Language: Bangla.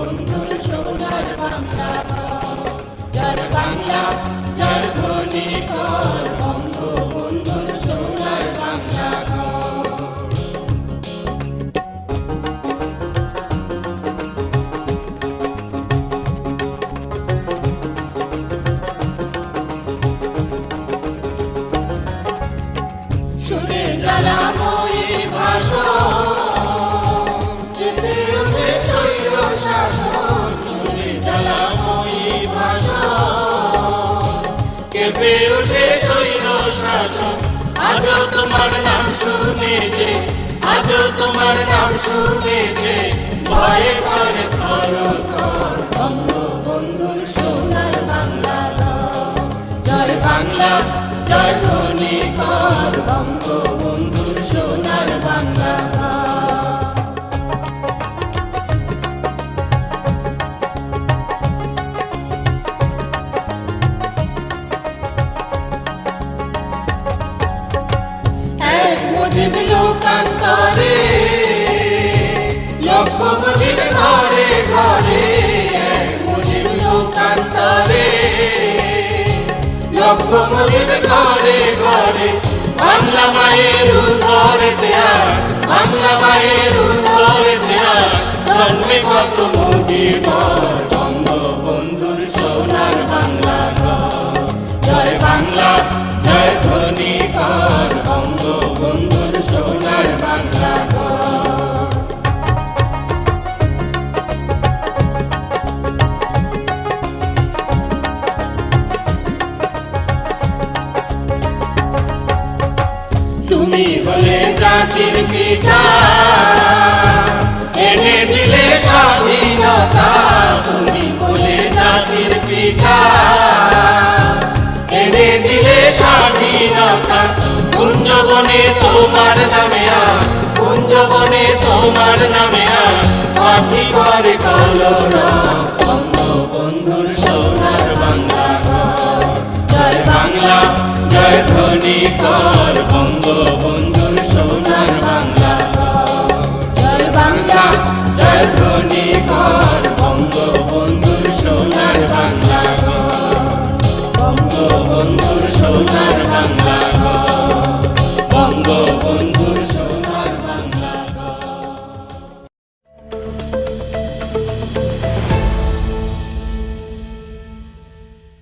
বন্ধুর সোনার বাংলা জয় বাংলা জয় ধ্বনি কর বঙ্গবন্ধুর সোনার বাংলা শুনে জ্বালাময়ী ভাষা চেপে ওঠে স্বৈর শাসন শুনে জ্বালাময়ী ভাষা চেপে ওঠে স্বৈর শাসন আজও তোমার নাম শুনেছে আজও তোমার নাম শুনেছে ভয়ে করে থর থর বঙ্গবন্ধুর সোনার বাংলা জয় বাংলা জয় ধ্বনি কর বঙ্গবন্ধুর সোনার বাংলা এক মুজিব লোকান্তরে লক্ষ মুজিব ঘরে ঘরে এক মুজিব লোকান্তরে লক্ষ মুজিব ঘরে ঘরে বাংলা মায়ের উদরে দেয়া বাংলা মায়ের উদরে দেয়া জন্মে কত মুজিব বঙ্গবন্ধুর সোনার বাংলা জয় বাংলা জয় ধ্বনি কর বঙ্গবন্ধুর সোনার বাংলা তুমি বলে জাতির পিতা এনে দিলে স্বাধীনতা তুমি বলে জাতির পিতা এনে দিলে স্বাধীনতা কুঞ্জবনে তোমার নামে কুঞ্জবনে তোমার নামে পাখি করে কলরব বঙ্গবন্ধুর সোনার বাংলা জয় বাংলা জয় ধ্বনি কর বঙ্গবন্ধু